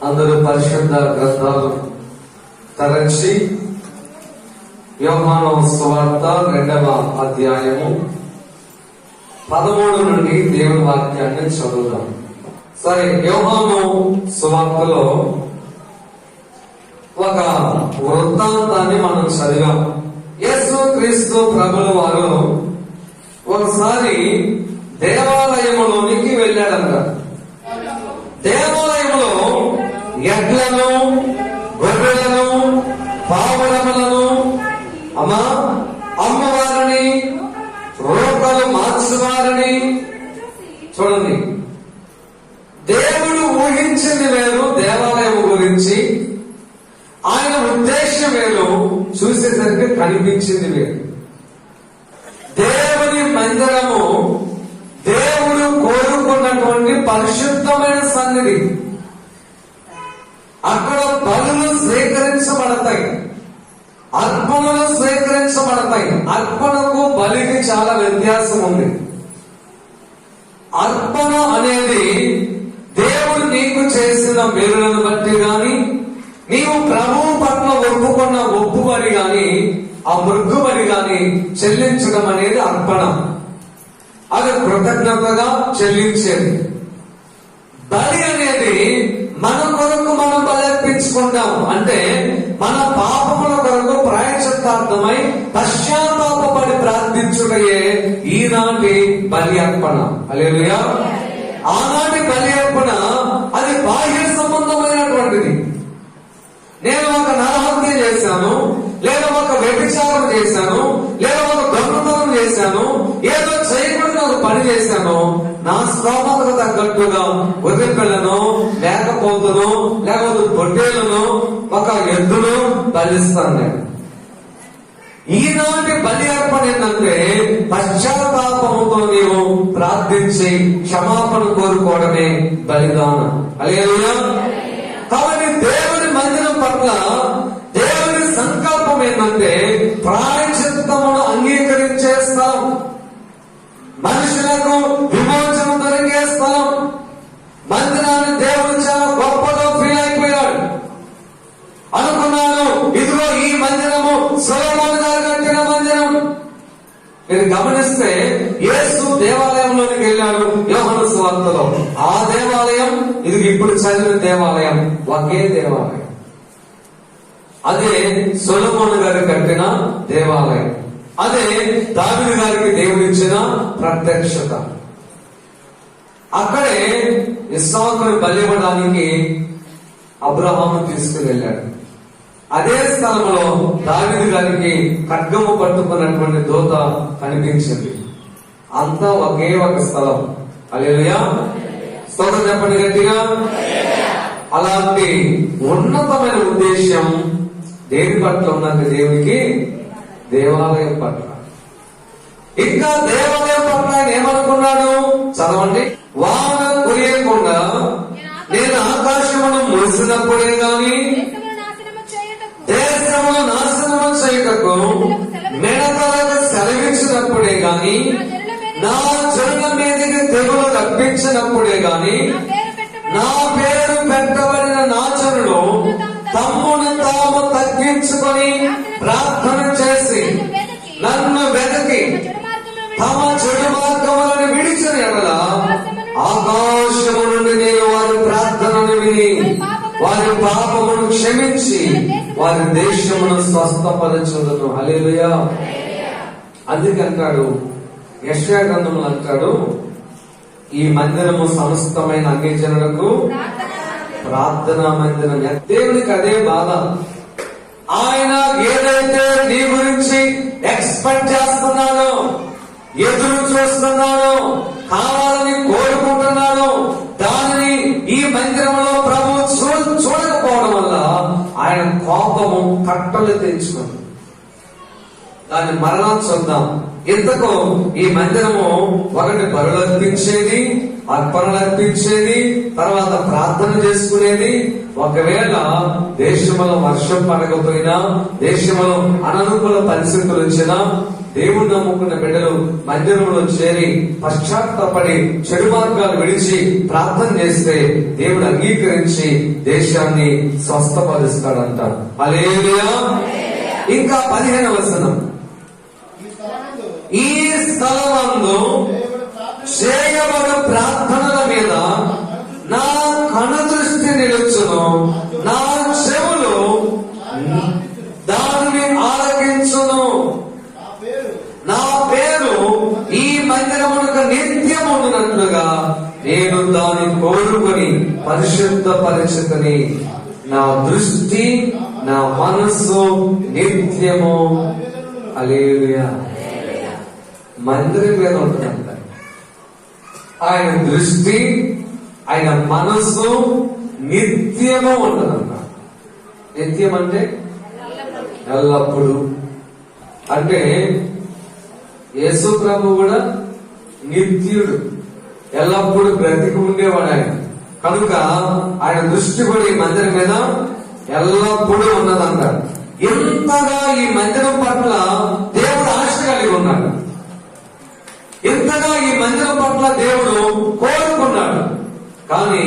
అందరూ పరిశుద్ధ గ్రంథాలు తరచి యోహాను సువార్త 2వ అధ్యాయము 13 నుండి దేవుని వాక్యాన్ని చదువుదాం. సరే, యోహాను సువార్తలో ఒక వృత్తాంతాన్ని మనం చదివాం. యేసు క్రీస్తు ప్రభుల వారు ఒకసారి దేవాలయములోనికి వెళ్ళాడంట. దేవాలయంలో ఎడ్లను, గొర్రెలను, పావురములను అమ్మవారిని, రోకలు మార్చువారిని చూడండి. దేవుడు ఊహించింది వేరు దేవాలయం గురించి, ఆయన ఉద్దేశం వేరు, చూసేసరికి కనిపించింది వేరు. దేవుని మందిరము దేవుడు కోరుకున్నటువంటి పరిశుద్ధమైన సన్నిధి. అక్కడ బలులు స్వీకరించబడతాయి, అర్పణలు స్వీకరించబడతాయి. అర్పణకు బలికి చాలా వ్యత్యాసం ఉంది. అర్పణ అనేది దేవుడు నీకు చేసిన మేలులను బట్టి గాని, నీవు ప్రభువు పట్ల ఒప్పుకున్న ఒప్పుబడి గాని, ఆ మృగ్గుబడి గాని చెల్లించడం అనేది అర్పణ. అది కృతజ్ఞతగా చెల్లించేది. బలి అనేది మన కొరకు మనం బలర్పించుకుంటాం. అంటే మన పాపముల కొరకు ప్రాయశ్చిత్తార్థమై పశ్చాత్తాపడి ప్రార్థించుటయే ఈనాటి బలి అర్పణ. హల్లెలూయా. ఆనాటి బలి అర్పణ అది బాహ్య సంబంధమైనటువంటిది. నేను ఒక నరహత్య చేశాను, లేదా ఒక వ్యభిచారం చేశాను, లేదా ఒక దొంగతనం చేశాను, ఏదో చేయకుండా ఒక పని చేశాను, నా స్తోమతకు తగ్గట్టుగా గొర్రె పిల్లను, లేకపోతును, లేకపోతే పొట్టేళ్లను, ఒక ఎద్దును బలిస్తాను నేను. ఈనాటి బలి అర్పణ ఏంటంటే పశ్చాత్తాపంతో నీవు ప్రార్థించి క్షమాపణ కోరుకోవడమే బలిదానం. హల్లెలూయా. కాబట్టి దేవుని మందిరం పట్ల దేవుని సంకల్పం ఏంటంటే ప్రాయశ్చిత్తమును అంగీకరించే స్థలం, మనుషులకు విమోచన దొరికే స్థలం. మందిరాన్ని దేవుడు చాలా గొప్పగా ఫీల్ అయిపోయాడు. అనుకున్నాను, ఇదిగో ఈ మందిరము సొలొమోను గారు కట్టిన మందిరం. మీరు గమనిస్తే యేసు దేవాలయంలోనికి వెళ్ళాడు యోహాను సువార్తలో. ఆ దేవాలయం ఇది ఇప్పుడు చదివిన దేవాలయం ఒకే దేవాలయం. అదే సొలొమోను గారు కట్టిన దేవాలయం. అదే దావీదు గారికి దేవుడిచ్చిన ప్రత్యక్షత. అక్కడే ఇస్సాకును బలి ఇవ్వడానికి అబ్రహాము తీసుకుని వెళ్ళాడు. అదే స్థలంలో దావీదు గారికి ఖడ్గము పట్టుకున్నటువంటి దూత కనిపించింది. అంతా ఒకే ఒక స్థలం. హల్లెలూయా. స్తోత్రం చెప్పండి గట్టిగా. అలాంటి ఉన్నతమైన ఉద్దేశం దేని పట్ల ఉన్నది? దేవునికి దేవాలయం పట్ల. ఇంకా దేవాలయం పట్ల ఆయన ఏమనుకున్నాడు? చదవండి. వాన కురియకుండా నేను ఆకాశమును మూసినప్పుడే గాని, దేశమును నాశనము చేయుటకు మిడతలకు సెలవిచ్చినప్పుడే గాని, నా జనుల మీదకి తెగులు రప్పించినప్పుడే గాని, నా పేరు పెట్టబడిన నా జనులు తమ్మును తాము తగ్గించుకొని ప్రార్థన చేసి నన్ను వెతకి తమ చెడు మార్గములను విడిచిన ఎడల ఆకాశము నుండి నేను వారి ప్రార్థనను విని వారి పాపమును క్షమించి వారి దేశమును స్వస్థపరచుదును. హల్లెలూయా. అందుకంటాడు యెషయా గ్రంథంలో అంటాడు, ఈ మందిరము సమస్తమైన అన్ని జనులకు ప్రార్థనా మందిరం. దేవునికి అదే బాధ. ఆయన ఏదైతే నీ గురించి ఎక్స్పెక్ట్ చేస్తున్నాడో, ఎదురు చూస్తున్నాడో, కావాలని కోరుకుంటున్నాడో, దానిని ఈ మందిరంలో ప్రభు చూడకపోవడం వల్ల ఆయన కోపము కట్టలు తెచ్చుకుంది. దాన్ని మరలా చూద్దాం. ఇంతకు ఈ మందిరము ఒకటి బలులు అర్పించేది, అర్పణలు అర్పించేది, తర్వాత ప్రార్థన చేసుకునేది. ఒకవేళ దేశంలో వర్షం పడకపోయినా, దేశంలో అననుకూల పరిస్థితులు వచ్చినా, దేవుడు నమ్ముకున్న బిడ్డలు మందిరంలో చేరి పశ్చాత్తాపడి చెడు మార్గాలు విడిచి ప్రార్థన చేస్తే దేవుడు అంగీకరించి దేశాన్ని స్వస్థపరుస్తాడంట. హల్లెలూయా. ఇంకా 15వ వచనం, ఈ స్థలమందు చేయబడు ప్రార్థనల మీద నా కనుదృష్టి నిలుచును, నా చెవులు దానిని ఆలకించును. నా పేరు ఈ మందిరమునకు నిత్యమున్నట్లుగా నేను దాన్ని కోరుకొని పరిశుద్ధపరచుకొని నా దృష్టి నా మనస్సు నిత్యము. హల్లెలూయా. మందిరం మీద ఉంటుందంట ఆయన దృష్టి, ఆయన మనస్సు నిత్యము ఉంటుందంట. నిత్యం అంటే ఎల్లప్పుడు. అంటే యేసు ప్రభు కూడా నిత్యుడు, ఎల్లప్పుడు బ్రతికి ఉండేవాడు ఆయన. కనుక ఆయన దృష్టి కూడా ఈ మందిరం మీద ఎల్లప్పుడూ ఉన్నదంట. ఎంతగా ఈ మందిరం పట్ల దేవుడు ఆశ కలిగి ఉన్నాడు, ఎంతగా ఈ మందిరం పట్ల దేవుడు కోరుకున్నాడు. కానీ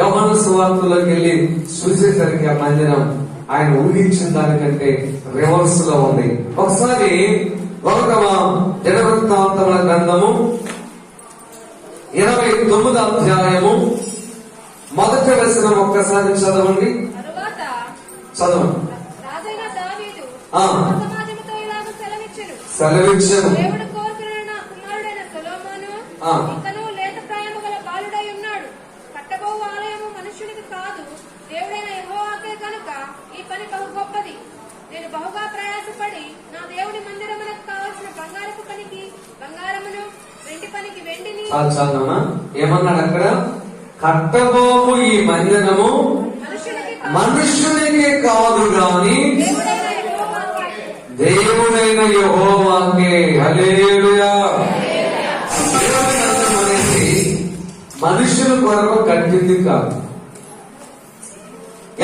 యోహాను సువార్తలోకి వెళ్ళి చూసేసరికి ఆ మందిరం ఆయన ఊహించిన దానికంటే రివర్స్ లో ఉంది. ఒకసారి 1వ దినవృత్తాంతముల గ్రంథము 29వ అధ్యాయము 1వ వచనం ఒక్కసారి చదవండి. చదవండి. సెలవిచ్చను. లేత ప్రాయము గల బాలుడై ఉన్నాడు. కట్టబో ఆలయము మనుష్యునికి కాదు, దేవుడైన యెహోవాకే కనుక ఈ పని బహు గొప్పది. నేను బహుగా ప్రయాసపడి నా దేవుని మందిరమునకు కావలసిన బంగారపు పనికి బంగారమును, వెండి పనికి వెండిని. ఏమన్నాడు అక్కడ? కట్టబోము ఈ మందిరము మనుష్యునికి కాదు గాని దేవుడైన యెహోవాకే. హల్లెలూయా. మనుషుల కొరకు కట్టింది కాదు.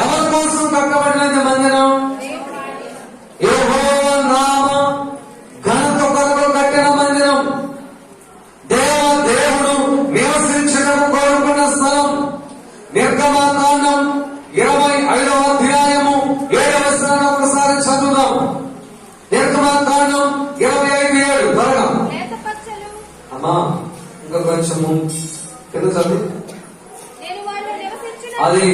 ఎవరి కోసం కట్టబడినది మందిరం? యెహోవా నామ ఘనత కొరకు కట్టిన మందిరం. దేవుడు నివసించడం కోరుకున్న స్థలం. నిర్గమకాండం 25వ అధ్యాయము 7వ వచనాన్ని ఒకసారి చదువుదాం. నిర్గమకాండం 25:7 త్వరగా. అమ్మా ఇంకా కొంచెము కింద చదువు. అది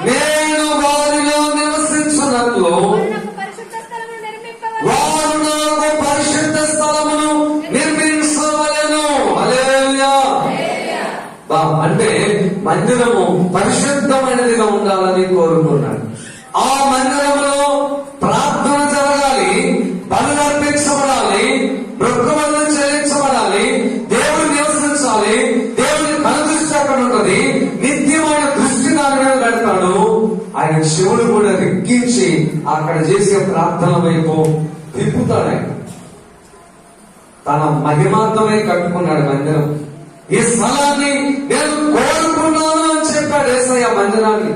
నేను వారిలో నివసించినట్లు వారు నాకు పరిశుద్ధ స్థలమును నిర్మించవలెను. హల్లెలూయా. అంటే మందిరము పరిశుద్ధమైనదిగా ఉండాలని కోరుకున్నాడు. ఆ మందిరంలో ప్రార్థన జరగాలి, బలులు అర్పించబడాలి, మొక్కుబడులు చెల్లించబడాలి, దేవుడు నివసించాలి, దేవుని కనుదృష్టి అక్కడ ఉంటుంది, నిత్యమైన దృష్టి దాని మీద పెడతాడు. ఆయన శివుడు కూడా రెక్కించి అక్కడ చేసే ప్రార్థన వైపు తిప్పుతాడు. ఆయన తన మహిమార్థమై కట్టుకున్నాడు మందిరం. ఈ స్థలాన్ని నేను కోరుకున్నాను అని చెప్పాడు యేసయ్య మందిరాన్ని.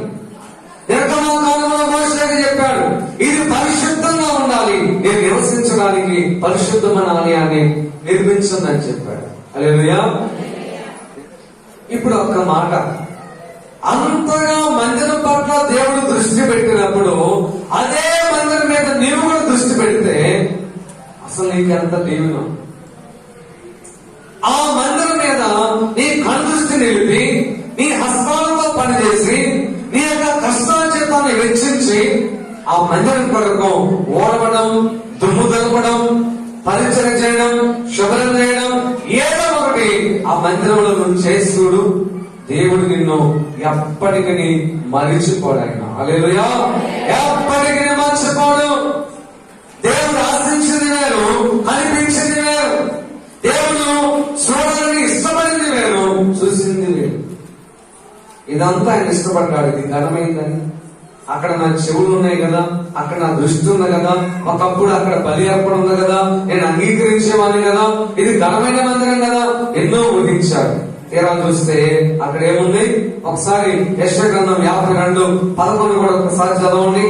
నిర్గమకాండంలో మోషేకి చెప్పాడు, ఇది పరిశుద్ధంగా ఉండాలి, నేను నివసించడానికి పరిశుద్ధమైన ఆలయాన్ని నిర్మించండి చెప్పాడు. హల్లెలూయా. ఇప్పుడు ఒక్క మాట, అంతగా మందిరం పట్ల దేవుడు దృష్టి పెట్టినప్పుడు అదే మందిరం మీద నీవు కూడా దృష్టి పెడితే అసలు నీకెంత దీవెన. ఆ మందిరం మీద నీ కనుదృష్టి నిలిపి నీ హస్తాలతో పనిచేసి నీ యొక్క కష్టార్జితాన్ని వెచ్చించి ఆ మందిరం కొరకు ఓడవడం, దుమ్ము దులపడం, పరిచయం చేయడం, శుభ్రం చేయడం, ఏదో ఒకటి ఆ మందిరంలో నువ్వు చేసుడు. దేవుడు నిన్ను ఎప్పటికీ మరిచిపోడు. ఆయన హల్లెలూయా. ఎప్పటికీ మర్చిపోడు. దేవుడు ఆశించింది వేరు, కనిపించింది వేరు. దేవుడు చూడాలని ఇష్టపడింది వేరు, చూసింది వేరు. ఇదంతా ఆయన ఇష్టపడ్డాడు. ఇది ఘనమైందని. అక్కడ నా చెవులు ఉన్నాయి కదా, అక్కడ నా దృష్టి ఉంది కదా, ఒకప్పుడు అక్కడ బలి అర్పణ ఉంది కదా, నేను అంగీకరించేవాడిని కదా, ఇది ఘనమైన మందిరం కదా, ఎన్నో ఊహించాడు. తీరా చూస్తే అక్కడ ఏముంది? ఒకసారి యెషయా గ్రంథం 52:11 కూడా ఒకసారి చదవండి.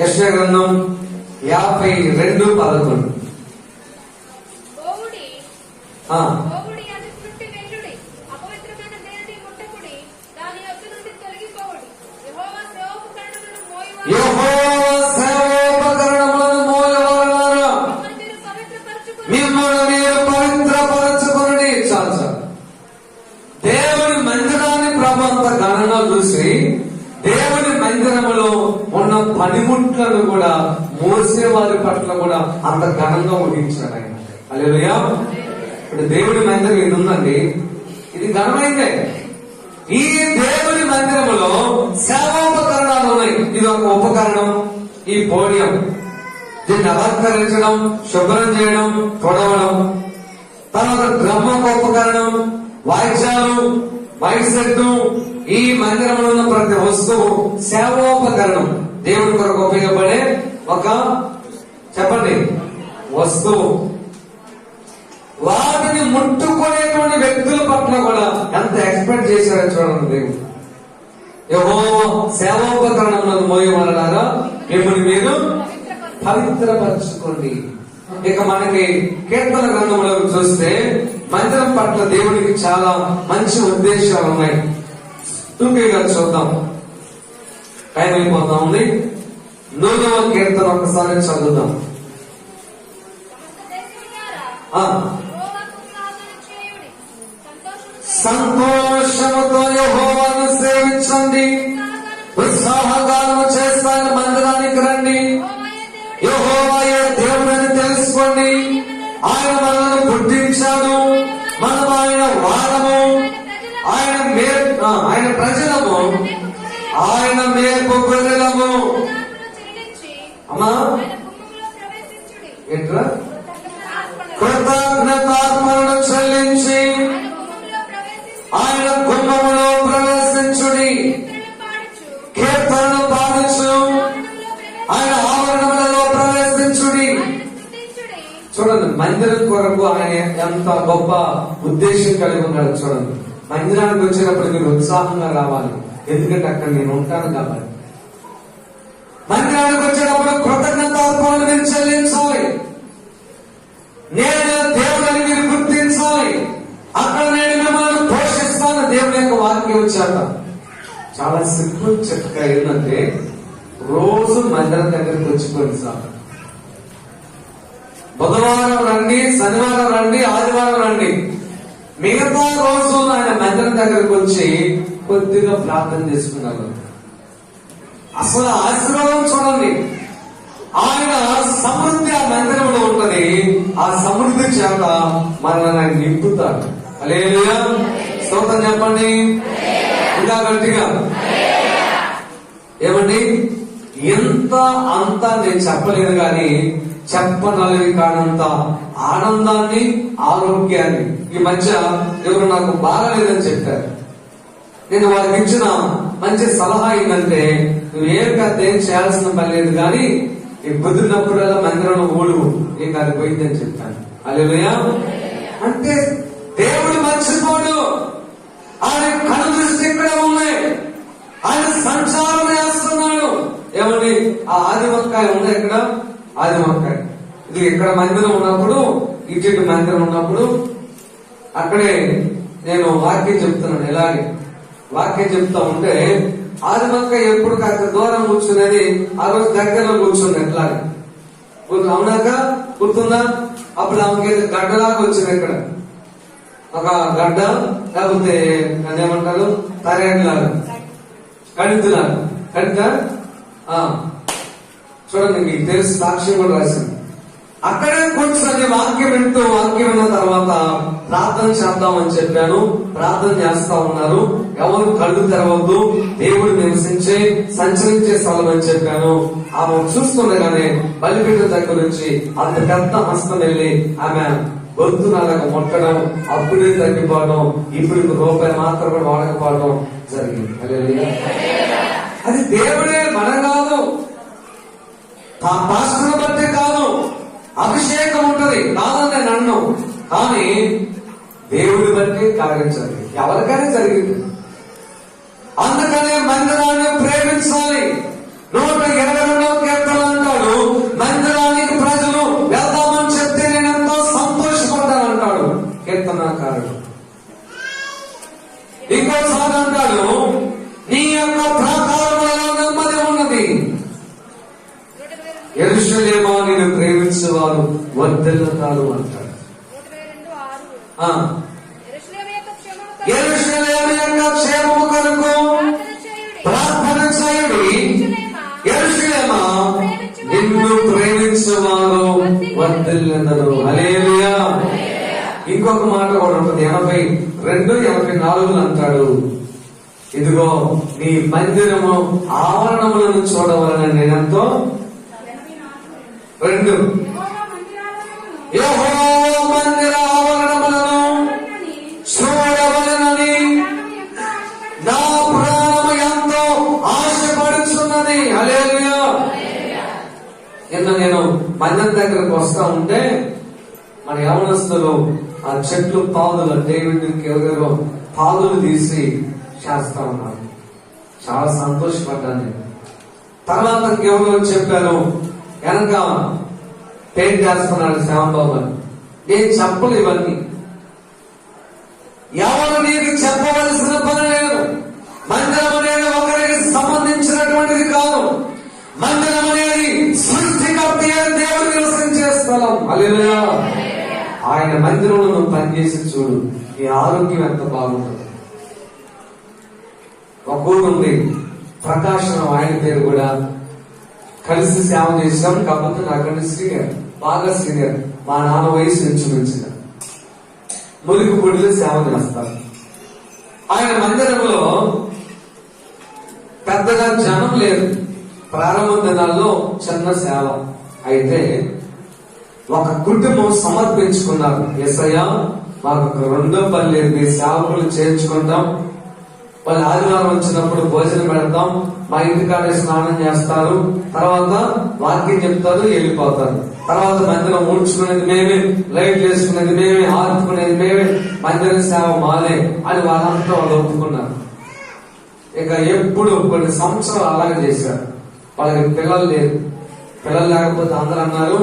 యెషయా గ్రంథం 52:11. పోవుడి అది నుండి వెళ్ళుడి, అపవిత్రమైన దేనిని ముట్టకుడి, దాని యొద్ద నుండి తొలగిపోవుడి. యెహోవా సేవోపకరణములను మోయువారు మిమ్మల్ని మీరు పవిత్రపరచుకొనుడి. చాలు. దేవుని మందిరాన్ని ప్రభు అంత ఘనంగా చూసి దేవుని మందిరములో ఉన్న పనిముట్లను కూడా మోసే వారి పట్ల కూడా అంత ఘనంగా ఊహించాడు ఆయన. హల్లెలూయా. ఇప్పుడు దేవుని మందిరం ఇది ఉందండి, ఇది ఘనమైందే. ఈ దేవుని మందిరములో సేవోపకరణాలు ఉన్నాయి. ఇది ఒక ఉపకరణం, ఈ పోడియం. దీన్ని అలంకరించడం, శుభ్రం చేయడం, తొడవడం. తర్వాత బ్రహ్మక ఉపకరణం, వాయిద్యాలు, మైక్ సెట్. ఈ మందిరంలో ఉన్న ప్రతి వస్తువు సేవోపకరణం, దేవుని కొరకు ఉపయోగపడే ఒక చెప్పండి వస్తువు. వాటిని ముట్టుకునేటువంటి వ్యక్తుల పట్ల కూడా ఎంత ఎక్స్పెక్ట్ చేశారో చూడండి దేవుడు. యెహోవా సేవోపకరణములను మోయవారలారా మిమ్మల్ని మీరు పవిత్రపరచుకోండి. ఇక మనకి కీర్తన గ్రంథంలో చూస్తే మందిరం పట్ల దేవునికి చాలా మంచి ఉద్దేశాలు ఉన్నాయి. టూకీగా చూద్దాం, టైం అయిపోతా ఉంది. 9వ కీర్తన ఒకసారి చదువుదాం. సంతోషముతో యెహోవాను సేవించండి, ఉత్సాహగానము చేస్తాను మందిరానికి రండి. యెహోవాయే దేవుడని తెలుసుకోండి. ఆయన మనల్ని పుట్టించాడు, మనం ఆయన వారము, ఆయన ప్రజలము, ఆయన మేపు గొర్రెలము. అమ్మా ఏంట్రా? కృతజ్ఞతార్పణను చెల్లించి ఆయన గుమ్మములో ప్రవేశించుడి. కీర్తనను పాడుచు ఆయన ఆవరణములలో ప్రవేశించుడి. చూడండి, మందిరం కొరకు ఆయన ఎంత గొప్ప ఉద్దేశం కలిగి ఉన్నాడు. చూడండి, మందిరానికి వచ్చినప్పుడు మీరు ఉత్సాహంగా రావాలి, ఎందుకంటే అక్కడ నేను ఉంటాను కాబట్టి. మందిరానికి వచ్చినప్పుడు కృతజ్ఞతార్పణలు మీరు చెల్లించాలి. నేను దేవుడని మీరు గుర్తించాలి. అక్కడ నేను మిమ్మల్ని పోషిస్తాను. దేవుని యొక్క వాక్యం వచ్చాక చాలా సింపుల్ చిట్కా ఏంటంటే, రోజు మందిరం దగ్గరికి వచ్చుకోండి సార్. బుధవారం రండి, శనివారం రండి, ఆదివారం రండి. మిగతా రోజు ఆయన మందిరం దగ్గరకు వచ్చి కొద్దిగా ప్రార్థన చేసుకున్నారు. అసలు ఆశీర్వాదం చూడండి. ఆయన సమృద్ధి ఆ మందిరంలో ఉంటది. ఆ సమృద్ధి చేత మనల్ని ఆయన నింపుతాడు. హల్లెలూయా. స్తోత్రం చెప్పండి ఇంకా గట్టిగా. ఏమండి, ఎంత అంతా నేను చెప్పలేదు కానీ చెప్పనలవి కానంత ఆనందాన్ని, ఆరోగ్యాన్ని. ఈ మధ్య ఎవరు నాకు బాగాలేదని చెప్పారు. నేను వారికి ఇచ్చిన మంచి సలహా ఏంటంటే, నువ్వు ఏం పెద్ద ఏం చేయాల్సిన పని లేదు కానీ ఈ కుదిరినప్పుడల్లా మందిరంలో ఓడు ఏం కాదు పోయిందని చెప్పాను. హల్లెలూయా. అంటే దేవుడు మర్చిపోడు. ఆయన కను దృష్టి ఇక్కడ ఉన్నాయి. ఆయన సంచారం చేస్తున్నాడు. ఏమండి, ఆ ఆదిమక్కాయ ఉంది ఇక్కడ, ఆదిమక్కాయ ఇది ఇక్కడ మందిరం ఉన్నప్పుడు, ఇటు మందిరం ఉన్నప్పుడు అక్కడే నేను వాక్యం చెప్తున్నాను. ఇలాగే వాక్యం చెప్తా ఉంటే ఆదిమక్కాయ ఎప్పుడు కాస్త దూరం కూర్చునేది, ఆ రోజు దగ్గరలో కూర్చుంది. ఎట్లాగే అవునాక గుర్తుందా? అప్పుడు ఆమెకి గడ్డలాగా వచ్చింది. ఇక్కడ ఒక గడ్డ, లేకపోతే ఏమంటారు తరేడులాగా, కణితులాగా. కణిత చూడండి, మీకు తెలిసి సాక్ష్యం కూడా రాసింది. అక్కడే కూర్చొని వాక్యం వింటూ, వాక్యం విన్న తర్వాత ప్రార్థన చేద్దామని చెప్పాను. ప్రార్థన చేస్తా ఉన్నారు. ఎవరు కళ్ళు తెరవద్దు, దేవుడు నివసించే సంచరించే స్థలం అని చెప్పాను. ఆమె చూస్తుండగానే బలిపీఠ దగ్గర నుంచి అంత పెద్ద హస్తం వెళ్ళి ఆమె గొంతు నల్లగా మొట్టడం, అప్పుడే తగ్గిపోవడం, ఇప్పుడు రూపాయి మాత్రం కూడా వాడకపోవడం జరిగింది. అది దేవుడే, మనం కాదు, పాస్టర్ని బట్టే కాదు. అభిషేకం ఉంటది కాదంటే నన్ను, కానీ దేవుడి బట్టి కార్యం జరిగింది. ఎవరికైనా జరిగింది. అందుకనే మందిరాన్ని ప్రేమించాలి. 122వ కీర్తన అంటాడు, మందిర యెరూషలేమా నిన్ను ప్రేమించేవారు వర్ధిల్లుతారు అంటాడు. 122:6 యెరూషలేము యొక్క క్షేమము కొరకు యెరూషలేము యొక్క క్షేమము కొరకు ప్రార్థన చేయుడి. యెరూషలేమా నిన్ను ప్రేమించేవారు వర్ధిల్లుతారు. హల్లెలూయా. ఇంకొక మాట కూడా ఉంటుంది, 82:84 అంటాడు, ఇదిగో నీ మందిరము ఆవరణములను చూడవలన నేనెంతో 2 యెహోవా మందిర ఆవరణములను చూడవలనని నా ప్రాణము ఎంతో ఆశపడుచున్నది. హల్లెలూయా. నిన్న నేను మందిరం దగ్గరకు వస్తా ఉంటే మన యవనస్తులు ఆ చెట్లు పాదులు డేవిడ్ ఎవరెవరో పాదులు తీసి చేస్తా ఉన్నారు. చాలా సంతోషపడ్డాను నేను. తర్వాత ఎవరో చెప్పాను, వెనక పెయింట్ చేస్తున్నాడు శ్యామబాబు అని. నేను చెప్పలు ఇవన్నీ, ఎవరు నీకు చెప్పవలసిన పని లేదు. మందిరం అనేది ఒకరికి సంబంధించినటువంటిది కాదు. మందిరం అనేది సృష్టికర్త దేవుడు నివసించే స్థలం. హల్లెలూయా. ఆయన మందిరంలో నువ్వు పనిచేసి చూడు, నీ ఆరోగ్యం ఎంత బాగుంటుంది. ఒక ఊరు ఉంది ప్రకాశం, ఆయన పేరు కూడా, కలిసి సేవ చేశాం. కాకపోతే నాకంటే సీనియర్, బాగా సీనియర్. మా నాన్న వయసు ఇంచుమించిన మురికి పొడిలో సేవ చేస్తారు. ఆయన మందిరంలో పెద్దగా జనం లేదు. ప్రారంభ దినాల్లో చిన్న సేవ అయితే ఒక కుటుంబం సమర్పించుకున్నారు, యేసయ్యా మాకు ఒక 2వ పని మీ సేవకులు చేర్చుకుంటాం, వాళ్ళు ఆదివారం వచ్చినప్పుడు భోజనం పెడతాం, మా ఇంటికాడే స్నానం చేస్తారు, తర్వాత వాక్యం చెప్తారు, వెళ్ళిపోతారు. తర్వాత మందిరం ఊడ్చుకునేది మేమే, లైట్ వేసుకునేది మేమే, ఆర్పుకునేది మేమే, మందిరం సేవ మాలే అని వాళ్ళంతా వాళ్ళు ఒప్పుకున్నారు. ఇక ఎప్పుడు కొన్ని సంవత్సరాలు అలాగే చేశారు. వాళ్ళకి పిల్లలు లేదు. పిల్లలు లేకపోతే అందరూ అన్నారు,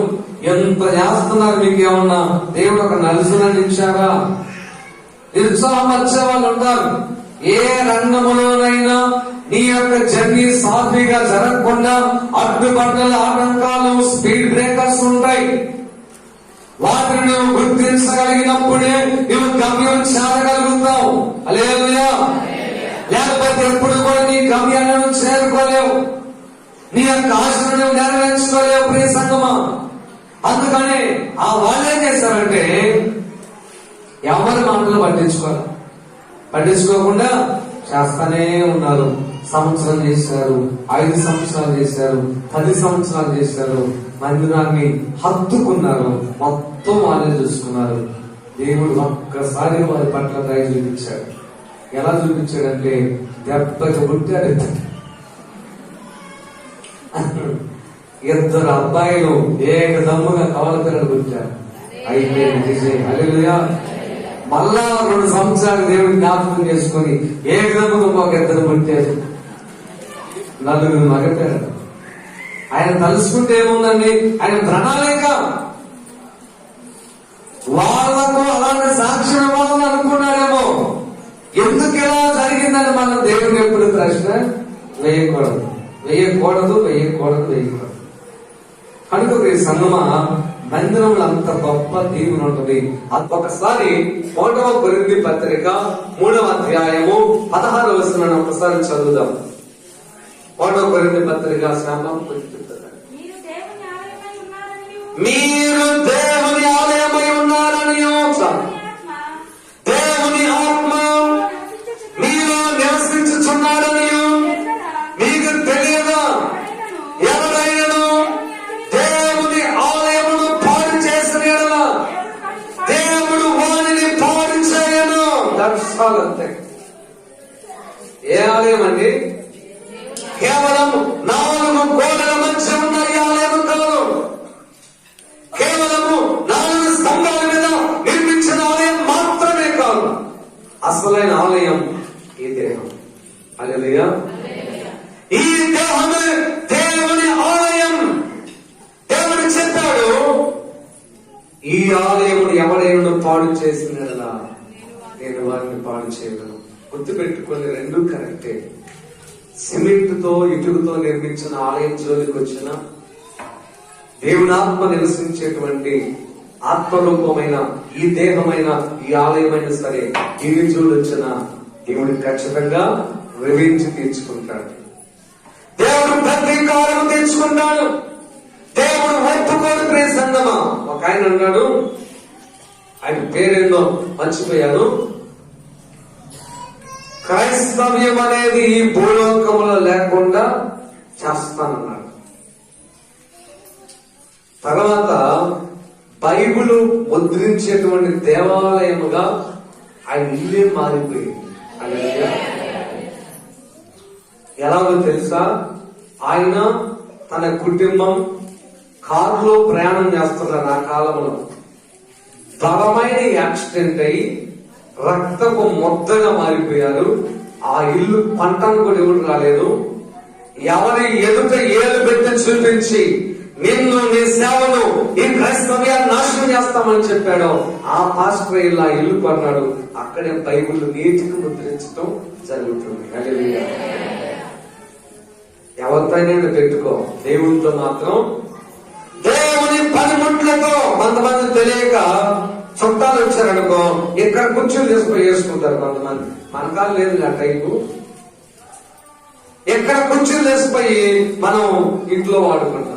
ఎంత చేస్తున్నారు, మీకు ఏమన్నా దేవుడు ఒక నలుసునని ఇచ్చారా? నిరుత్సాహం వచ్చే వాళ్ళు ఉంటారు. ఏ రంగంలోనైనా నీ యొక్క జర్నీ సాఫీగా జరగకుండా అడ్డుబండల ఆటంకాలు, స్పీడ్ బ్రేకర్స్ ఉంటాయి. వాటిని నువ్వు గుర్తించగలిగినప్పుడే నువ్వు గమ్యం చేరగలుగుతావు. హల్లెలూయా. లేకపోతే ఎప్పుడు కూడా నీ గమ్యాన్ని నువ్వు చేరుకోలేవు, నీ యొక్క ఆశను నువ్వు నెరవేర్చుకోలేవు ప్రియ సంగమా. అందుకని ఆ వాళ్ళు ఏం చేశారంటే ఎవరి మాటలు పట్టించుకోకుండా చేస్తానే ఉన్నారు. సంవత్సరం చేశారు, 5 సంవత్సరాలు చేశారు, 10 సంవత్సరాలు చేశారు. మందిరాన్ని హత్తుకున్నారు, మొత్తం వాళ్ళే చూసుకున్నారు. దేవుడు ఒక్కసారి వారి పట్ల దయ చూపించాడు. ఎలా చూపించాడంటే దెబ్బకి పుట్టాడు. 2 అబ్బాయిలు ఏకదమ్ముగా కవల పిల్లలు పుట్టారు. అయితే హల్లెలూయా. మళ్ళా 2 సంవత్సరాలు దేవుడు జ్ఞాపకం చేసుకుని ఏకదమ్ముగా ఒక 2 పుట్టారు, 4 మగపిల్లలు. ఆయన తలుసుకుంటే ఏముందండి, ఆయన ప్రణాళిక. వాళ్లకు అలాంటి సాక్ష్యం ఇవ్వాలని అనుకున్నాడేమో. ఎందుకు ఇలా జరిగిందని మనం దేవుడికి ఎప్పుడు ప్రశ్న వేయకూడదు. కనుక ఈ సంగమా మందిరంలో అంత గొప్ప దీవుని ఉంటుంది. ఒకసారి 1వ కొరింథీ పత్రిక 3వ అధ్యాయము 16వ వచనాన్ని ఒకసారి చదువుదాం. 1వ కొరింథీ పత్రిక మీరు దేవుని ఆలయమై ఉన్నారని, దేవుని ఆత్మ మీలో నివసించుచున్నాడని మీకు తెలియదా? ఎవరైనా దేవుని ఆలయమును పాడు చేసిన యెడల దేవుడు వారిని పాడు చేయను. దర్శాలంతే. ఏ ఆలయం అండి? కేవలం 4 గోడల మధ్య ఉన్న ఈ ఆలయం కాదు. కేవలము 4 స్తంభాల మీద నిర్మించిన ఆలయం మాత్రమే కాదు. అసలైన ఆలయం ఈ దేహం. హల్లెలూయా. ఈ దేహమే దేవుని ఆలయం. దేవుడు చెప్పాడు, ఈ ఆలయమును ఎవరైనా పాడు చేసినలా నేను వారిని పాడు చేయగలను. గుర్తుపెట్టుకొని 2 కరెక్టే. సిమెంట్ తో ఇటుకతో నిర్మించిన ఆలయం జోలికి వచ్చిన దేవుని ఆత్మ నివసించేటువంటి ఆత్మరూపమైన ఈ దేహమైన ఈ ఆలయమైన సరే ఈ రోజులు వచ్చిన దేవుడు ఖచ్చితంగా రివెంజ్ తీర్చుకుంటాడు. దేవుడు ప్రతీకారం తీర్చుకుంటాడు. దేవుడు ఒప్పుకోని ప్రియ సంగమా. ఒక ఆయన అన్నాడు, ఆయన పేరేందో మర్చిపోయాను, క్రైస్తవ్యం అనేది ఈ భూలోకంలో లేకుండా చేస్తానన్నాడు. తర్వాత బైబిల్ ముద్రించేటువంటి దేవాలయముగా ఆయన ఇల్లే మారిపోయింది. హల్లెలూయా. ఎలాగో తెలుసా, ఆయన తన కుటుంబం కారులో ప్రయాణం చేస్తున్నారు. ఆ కాలంలో బలమైన యాక్సిడెంట్ అయి రక్తపు మొద్దగా మారిపోయారు. ఆ ఇల్లు పంటను కూడా ఎవరు రాలేదు. ఎవరి ఎదుట ఏలు పెట్టి చూపించి నిన్ను నీ సేవను ఈ క్రైస్తవ్యాన్ని నాశనం చేస్తామని చెప్పాడు. ఆ పాస్టర్ ఇలా ఇల్లు కొన్నాడు. అక్కడే బైబిల్ నీటికి ముద్రించడం జరుగుతుంది. హల్లెలూయా. ఎవరితోనైనా పెట్టుకో, దేవునితో మాత్రం దేవుని పనిముట్లతో. కొంతమంది తెలియక చుట్టాలు వచ్చారనుకో, ఇక్కడ కుర్చీలు తీసుకుని వేసుకుంటారు కొంతమంది. మనకాలు లేదు ఆ టైపు. ఎక్కడ కుర్చీలు తీసుకుపోయి మనం ఇంట్లో వాడుకుంటాం.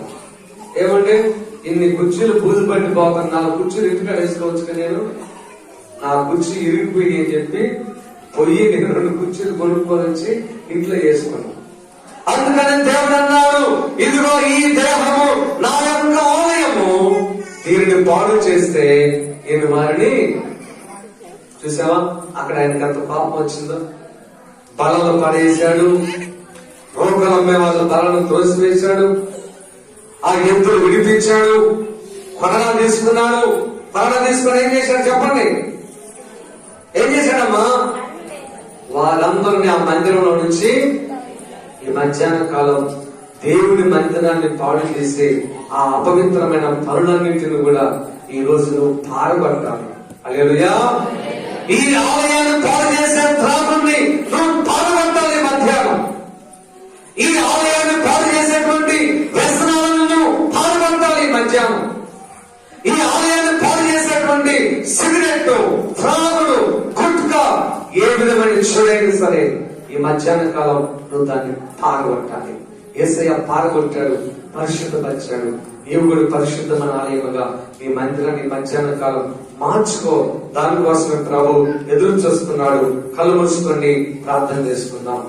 ఏమంటే ఇన్ని కుర్చీలు బూజు పట్టిపోతాను, 4 కుర్చీలు ఇంటికి వేసుకోవచ్చు. నేను నా కుర్చీ ఇరిగిపోయి అని చెప్పి పోయి నేను 2 కుర్చీలు కొనుక్కొని వచ్చి ఇంట్లో వేసుకున్నాను. అందుకని దేవుడు అన్నాడు, ఇదిగో ఈ దేహము నా యొక్క ఆలయము, దీనిని పాడు చేస్తే ఈయన వారిని చూసావా. అక్కడ ఆయనకి అంత పాపం వచ్చిందో, బలలో పడేశాడు. రోగులు అమ్మే వాళ్ళ బలను త్రోసివేశాడు. ఆ ఎద్దులు విడిపించాడు. కొరడా తీసుకున్నాడు. కొరడా తీసుకుని ఏం చేశాడు చెప్పండి? ఏం చేశాడమ్మా? వాళ్ళందరినీ ఆ మందిరంలో నుంచి ఈ మధ్యాహ్న కాలం దేవుడి మందిరాన్ని పాడు చేసి ఆ అపవిత్రమైన పనులన్నింటిని కూడా ఈ రోజు నువ్వు పారబట్టాలి. హల్లెలూయా. ఈ ఆలయాన్ని పాడు చేసే త్రాగుని నువ్వు పారబట్టాలి. మధ్యాహ్నం ఈ ఆలయాన్ని పాడు చేసేటువంటి వ్యసనాలను పాల్గొంటాలి. మధ్యాహ్నం ఈ ఆలయాన్ని పాడు చేసేటువంటి సిగరెట్, త్రాగుడు, గుట్కా, ఏ విధమైన చెడైనా సరే ఈ మధ్యాహ్న కాలం నువ్వు దాన్ని పాల్గొట్టాలి. యేసయ్య పాల్గొట్టాడు, పరిశుద్ధపరిచాడు. నీవు కూడా పరిశుద్ధమైన ఆలయముగా ఈ మందిరాన్ని మధ్యాహ్న కాలం మార్చుకో. దానికోసమే ప్రభు ఎదురు చూస్తున్నాడు. కళ్ళు మూసుకొని ప్రార్థన చేసుకుందాం.